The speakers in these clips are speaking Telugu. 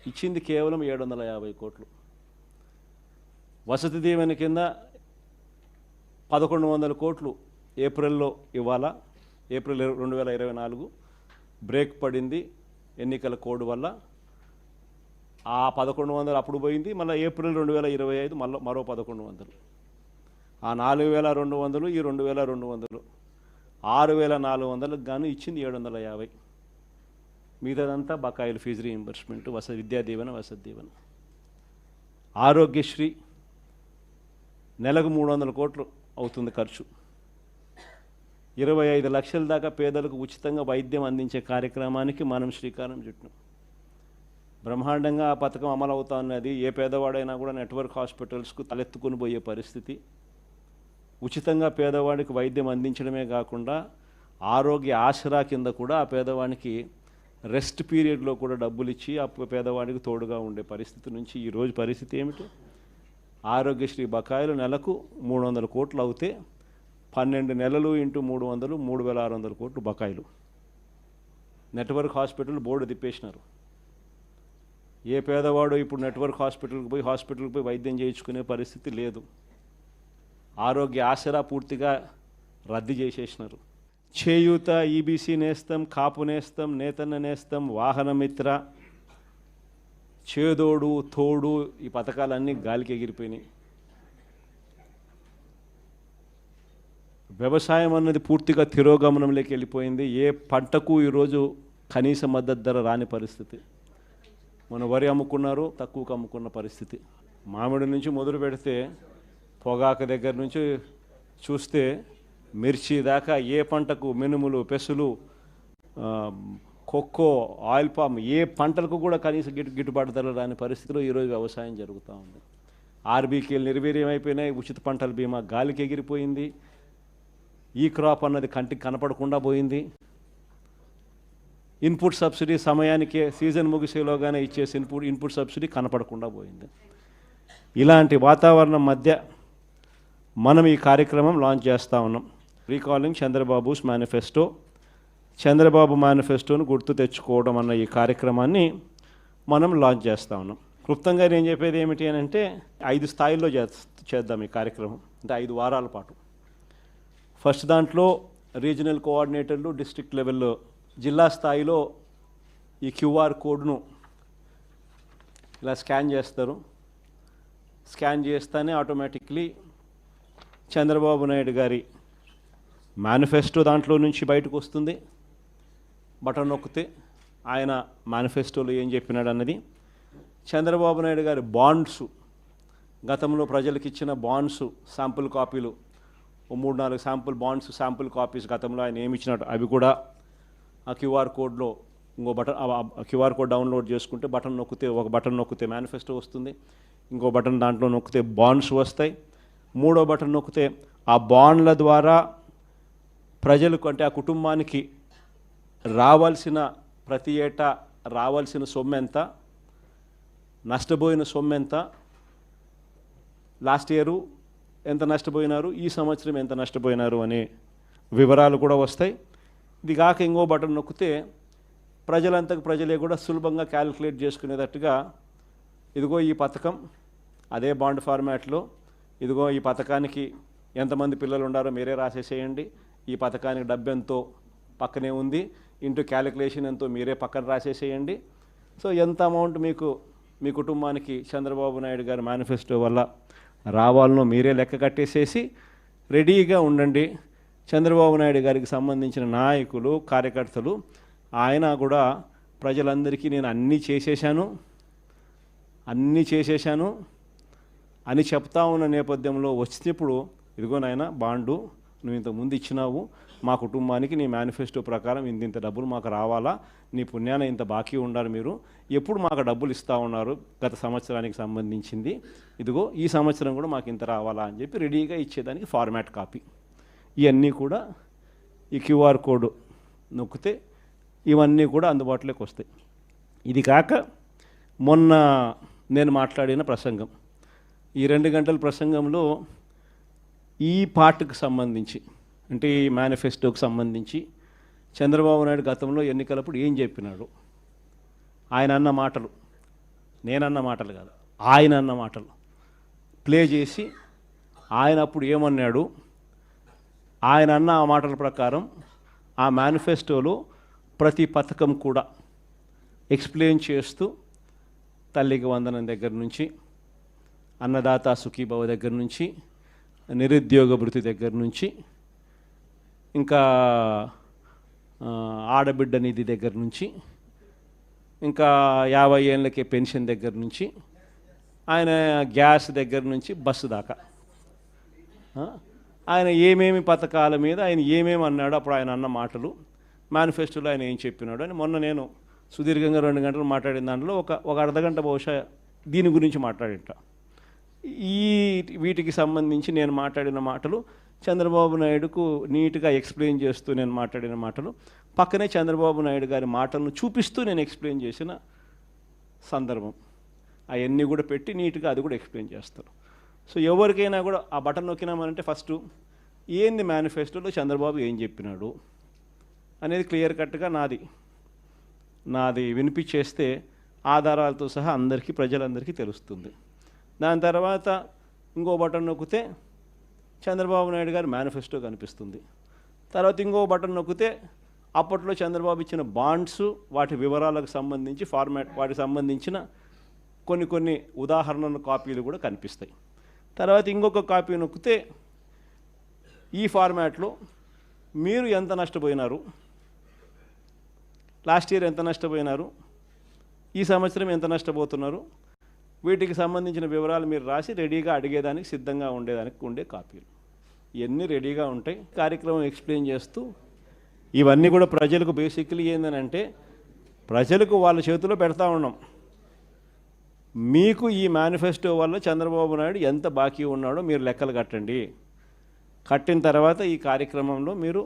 ఇచ్చింది కేవలం 750 కోట్లు. వసతి దీవెన కింద 1100 కోట్లు ఏప్రిల్లో ఇవ్వాలా. ఏప్రిల్ 2024 బ్రేక్ పడింది ఎన్నికల కోడ్ వల్ల. ఆ 1100 అప్పుడు పోయింది. మళ్ళీ ఏప్రిల్ 2025 మరో 1100. ఆ 4200 ఈ 2200 6400కు గాను ఇచ్చింది 750. మిగతాదంతా బకాయిలు, ఫీజు రీయింబర్స్మెంట్, విద్యా దీవెన, వసతి దీవెన. ఆరోగ్యశ్రీ నెలకు 300 కోట్లు అవుతుంది ఖర్చు. 25 లక్షల దాకా పేదలకు ఉచితంగా వైద్యం అందించే కార్యక్రమానికి మనం శ్రీకారం చుట్టాం. బ్రహ్మాండంగా ఆ పథకం అమలు అవుతా ఉన్నది. ఏ పేదవాడైనా కూడా నెట్వర్క్ హాస్పిటల్స్కు తలెత్తుకుని పోయే పరిస్థితి. ఉచితంగా పేదవాడికి వైద్యం అందించడమే కాకుండా ఆరోగ్య ఆసరా కింద కూడా ఆ పేదవాడికి రెస్ట్ పీరియడ్లో కూడా డబ్బులు ఇచ్చి ఆ పేదవాడికి తోడుగా ఉండే పరిస్థితి నుంచి ఈరోజు పరిస్థితి ఏమిటి? ఆరోగ్యశ్రీ బకాయిలు నెలకు 300 కోట్లు అవుతే 12 నెలలు ఇంటూ 300 3600 కోట్లు బకాయిలు. నెట్వర్క్ హాస్పిటల్ బోర్డు తిప్పేసినారు. ఏ పేదవాడు ఇప్పుడు నెట్వర్క్ హాస్పిటల్కి పోయి వైద్యం చేయించుకునే పరిస్థితి లేదు. ఆరోగ్య ఆసరా పూర్తిగా రద్దు చేసేసినారు. చేయూత, ఈబీసీ నేస్తం, కాపు నేస్తం, నేతన్న నేస్తం, వాహన మిత్ర, చేదోడు, తోడు, ఈ పథకాలన్నీ గాలికి ఎగిరిపోయినాయి. వ్యవసాయం అన్నది పూర్తిగా తిరోగమనంలోకి వెళ్ళిపోయింది. ఏ పంటకు ఈరోజు కనీస మద్దతు ధర రాని పరిస్థితి. మన వరి అమ్ముకున్నారు, తక్కువకు అమ్ముకున్న పరిస్థితి. మామిడి నుంచి మొదలు పెడితే పొగాకు దగ్గర నుంచి చూస్తే మిర్చి దాకా ఏ పంటకు, మినుములు, పెసులు, కొక్కో, ఆయిల్ పామ్, ఏ పంటలకు కూడా కనీస గిట్టుబాటు ధర రాని పరిస్థితిలో ఈరోజు వ్యవసాయం జరుగుతూ ఉంది. ఆర్బీకేలు నిర్వీర్యం అయిపోయినాయి. ఉచిత పంటల బీమా గాలికి ఎగిరిపోయింది. ఈ క్రాప్ అన్నది కంటికి కనపడకుండా పోయింది. ఇన్పుట్ సబ్సిడీ సమయానికే సీజన్ ముగిసేలోగానే ఇచ్చేసి ఇన్పుట్ సబ్సిడీ కనపడకుండా పోయింది. ఇలాంటి వాతావరణం మధ్య మనం ఈ కార్యక్రమం లాంచ్ చేస్తూ ఉన్నాం. రీకాలింగ్ చంద్రబాబుస్ మేనిఫెస్టో, చంద్రబాబు మేనిఫెస్టోను గుర్తు తెచ్చుకోవడం అన్న ఈ కార్యక్రమాన్ని మనం లాంచ్ చేస్తూ ఉన్నాం. క్లుప్తంగా నేను చెప్పేది ఏమిటి అని అంటే 5 స్థాయిల్లో చేద్దాం ఈ కార్యక్రమం. అంటే 5 వారాల పాటు. ఫస్ట్ దాంట్లో రీజనల్ కోఆర్డినేటర్లు, డిస్ట్రిక్ట్ లెవెల్లో, జిల్లా స్థాయిలో ఈ క్యూఆర్ కోడ్ను ఇలా స్కాన్ చేస్తారు. స్కాన్ చేస్తేనే ఆటోమేటిక్లీ చంద్రబాబు నాయుడు గారి మేనిఫెస్టో దాంట్లో నుంచి బయటకు వస్తుంది. బటన్ నొక్కితే ఆయన మేనిఫెస్టోలో ఏం చెప్పినాడు అన్నది. చంద్రబాబు నాయుడు గారి బాండ్స్, గతంలో ప్రజలకు ఇచ్చిన బాండ్స్ శాంపుల్ కాపీలు, 3-4 శాంపుల్ బాండ్స్, శాంపుల్ కాపీస్ గతంలో ఆయన ఏమి ఇచ్చినట్టు అవి కూడా ఆ క్యూఆర్ కోడ్లో ఇంకో బటన్, క్యూఆర్ కోడ్ డౌన్లోడ్ చేసుకుంటే ఒక బటన్ నొక్కితే మేనిఫెస్టో వస్తుంది. ఇంకో బటన్ దాంట్లో నొక్కితే బాండ్స్ వస్తాయి. 3వ బటన్ నొక్కితే ఆ బాండ్ల ద్వారా ప్రజలకు, అంటే ఆ కుటుంబానికి రావాల్సిన, ప్రతి ఏటా రావాల్సిన సొమ్ము ఎంత, నష్టపోయిన సొమ్ము ఎంత, లాస్ట్ ఇయరు ఎంత నష్టపోయినారు, ఈ సంవత్సరం ఎంత నష్టపోయినారు అనే వివరాలు కూడా వస్తాయి. ఇది కాక ఇంకో బటన్ నొక్కితే ప్రజలే కూడా సులభంగా క్యాలిక్యులేట్ చేసుకునేటట్టుగా, ఇదిగో ఈ పథకం అదే బాండ్ ఫార్మాట్లో, ఇదిగో ఈ పథకానికి ఎంతమంది పిల్లలు ఉండారో మీరే రాసేసేయండి, ఈ పథకానికి డబ్బు ఎంతో పక్కనే ఉంది, ఇంటూ క్యాలిక్యులేషన్ ఎంతో మీరే పక్కన రాసేసేయండి. సో ఎంత అమౌంట్ మీకు మీ కుటుంబానికి చంద్రబాబు నాయుడు గారి మేనిఫెస్టో వల్ల రావాలనో మీరే లెక్క కట్టేసేసి రెడీగా ఉండండి. చంద్రబాబు నాయుడు గారికి సంబంధించిన నాయకులు, కార్యకర్తలు, ఆయన కూడా ప్రజలందరికీ నేను అన్నీ చేసేశాను అని చెప్తా ఉన్న నేపథ్యంలో వచ్చినప్పుడు, ఇదిగో నాయన బాండు నువ్వు ఇంత ముందు ఇచ్చినావు, మా కుటుంబానికి నీ మేనిఫెస్టో ప్రకారం ఇంత డబ్బులు మాకు రావాలా, నీ పుణ్యాన ఇంత బాకీ ఉండాలి, మీరు ఎప్పుడు మాకు డబ్బులు ఇస్తూ ఉన్నారు గత సంవత్సరానికి సంబంధించింది, ఇదిగో ఈ సంవత్సరం కూడా మాకు ఇంత రావాలా అని చెప్పి రెడీగా ఇచ్చేదానికి ఫార్మాట్ కాపీ. ఇవన్నీ కూడా ఈ క్యూఆర్ కోడ్ నొక్కితే ఇవన్నీ కూడా అందుబాటులోకి వస్తాయి. ఇది కాక మొన్న నేను మాట్లాడిన ప్రసంగం, ఈ 2 గంటల ప్రసంగంలో ఈ పార్ట్కి సంబంధించి, అంటే ఈ మేనిఫెస్టోకి సంబంధించి చంద్రబాబు నాయుడు గతంలో ఎన్నికలప్పుడు ఏం చెప్పినాడు, ఆయన అన్న మాటలు, నేనన్న మాటలు కాదు, ఆయన అన్న మాటలు ప్లే చేసి ఆయన అప్పుడు ఏమన్నాడు, ఆయన అన్న ఆ మాటల ప్రకారం ఆ మేనిఫెస్టోలో ప్రతి పథకం కూడా ఎక్స్ప్లెయిన్ చేస్తూ తల్లికి వందనం దగ్గర నుంచి, అన్నదాత సుఖీభవ దగ్గర నుంచి, నిరుద్యోగ భృతి దగ్గర నుంచి, ఇంకా ఆడబిడ్డ నిధి దగ్గర నుంచి, ఇంకా 50 ఏళ్ళకే పెన్షన్ దగ్గర నుంచి, ఆయన గ్యాస్ దగ్గర నుంచి బస్సు దాకా ఆయన ఏమేమి పథకాల మీద ఆయన ఏమేమి అన్నాడు, అప్పుడు ఆయన అన్న మాటలు, మేనిఫెస్టోలో ఆయన ఏం చెప్పినాడు అని మొన్న నేను సుదీర్ఘంగా 2 గంటలు మాట్లాడిన దాంట్లో ఒక అర్ధగంట బహుశా దీని గురించి మాట్లాడింట. వీటికి సంబంధించి నేను మాట్లాడిన మాటలు చంద్రబాబు నాయుడుకు నీట్గా ఎక్స్ప్లెయిన్ చేస్తూ నేను మాట్లాడిన మాటలు, పక్కనే చంద్రబాబు నాయుడు గారి మాటలను చూపిస్తూ నేను ఎక్స్ప్లెయిన్ చేసిన సందర్భం, అవన్నీ కూడా పెట్టి నీట్గా అది కూడా ఎక్స్ప్లెయిన్ చేస్తారు. సో ఎవరికైనా కూడా ఆ బటన్ నొక్కినామనంటే ఫస్ట్ ఏంది మేనిఫెస్టోలో చంద్రబాబు ఏం చెప్పినాడు అనేది క్లియర్ కట్గా నాది వినిపించేస్తే ఆధారాలతో సహా అందరికీ, ప్రజలందరికీ తెలుస్తుంది. దాని తర్వాత ఇంకో బటన్ నొక్కితే చంద్రబాబు నాయుడు గారి మేనిఫెస్టో కనిపిస్తుంది. తర్వాత ఇంకో బటన్ నొక్కితే అప్పట్లో చంద్రబాబు ఇచ్చిన బాండ్స్, వాటి వివరాలకు సంబంధించి వాటికి సంబంధించిన కొన్ని ఉదాహరణల కాపీలు కూడా కనిపిస్తాయి. తర్వాత ఇంకొక కాపీ నొక్కితే ఈ ఫార్మాట్లో మీరు ఎంత నష్టపోయినారు, లాస్ట్ ఇయర్ ఎంత నష్టపోయినారు, ఈ సంవత్సరం ఎంత నష్టపోతున్నారు, వీటికి సంబంధించిన వివరాలు మీరు రాసి రెడీగా అడిగేదానికి సిద్ధంగా ఉండేదానికి ఉండే కాపీలు ఇవన్నీ రెడీగా ఉంటాయి. కార్యక్రమం ఎక్స్ప్లెయిన్ చేస్తూ ఇవన్నీ కూడా ప్రజలకు బేసిక్లీ ఏంటంటే ప్రజలకు వాళ్ళ చేతిలో పెడతా ఉన్నాం. మీకు ఈ మేనిఫెస్టో వల్ల చంద్రబాబు నాయుడు ఎంత బాకీ ఉన్నాడో మీరు లెక్కలు కట్టండి. కట్టిన తర్వాత ఈ కార్యక్రమంలో మీరు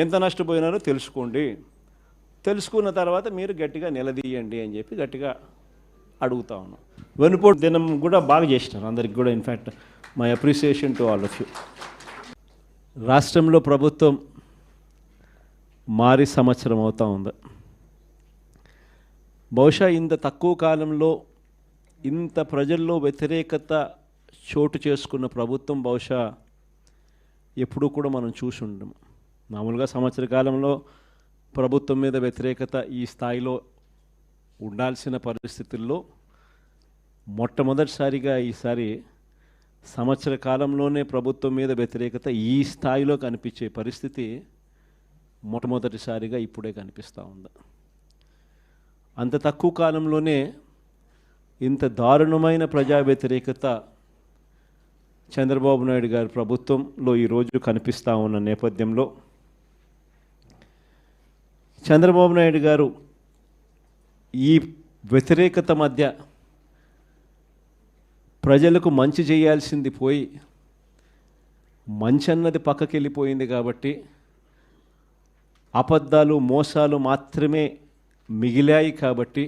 ఎంత నష్టపోయినారో తెలుసుకోండి. తెలుసుకున్న తర్వాత మీరు గట్టిగా నిలదీయండి అని చెప్పి గట్టిగా అడుగుతా ఉన్నాం. వెనుపోటు దినం కూడా బాగా చేసినారు అందరికి కూడా. In fact my appreciation to all of you. రాష్ట్రంలో ప్రభుత్వం మారి సంవత్సరం అవుతూ ఉంది. బహుశా ఇంత తక్కువ కాలంలో ఇంత ప్రజల్లో వ్యతిరేకత చోటు చేసుకున్న ప్రభుత్వం బహుశా ఎప్పుడూ కూడా మనం చూసి ఉండము. మామూలుగా సంవత్సర కాలంలో ప్రభుత్వం మీద వ్యతిరేకత ఈ స్థాయిలో ఉండాల్సిన పరిస్థితుల్లో మొట్టమొదటిసారిగా ఈసారి సంవత్సర కాలంలోనే ప్రభుత్వం మీద వ్యతిరేకత ఈ స్థాయిలో కనిపించే పరిస్థితి మొట్టమొదటిసారిగా ఇప్పుడే కనిపిస్తూ ఉంది. అంత తక్కువ కాలంలోనే ఇంత దారుణమైన ప్రజా వ్యతిరేకత చంద్రబాబు నాయుడు గారి ప్రభుత్వంలో ఈరోజు కనిపిస్తూ ఉన్న నేపథ్యంలో చంద్రబాబు నాయుడు గారు ఈ వ్యతిరేకత మధ్య ప్రజలకు మంచి చేయాల్సింది పోయి మంచి అన్నది పక్కకి వెళ్ళిపోయింది కాబట్టి అబద్ధాలు మోసాలు మాత్రమే మిగిలాయి కాబట్టి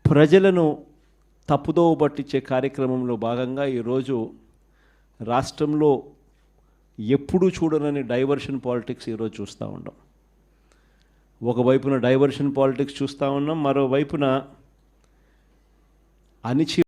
ప్రజలను తప్పుదోవ పట్టించే కార్యక్రమంలో భాగంగా ఈరోజు రాష్ట్రంలో ఎప్పుడూ చూడనని డైవర్షన్ పాలిటిక్స్ ఈరోజు చూస్తూ ఉన్నాం. ఒకవైపున డైవర్షన్ పాలిటిక్స్ చూస్తూ ఉన్నాం, మరోవైపున అణిచి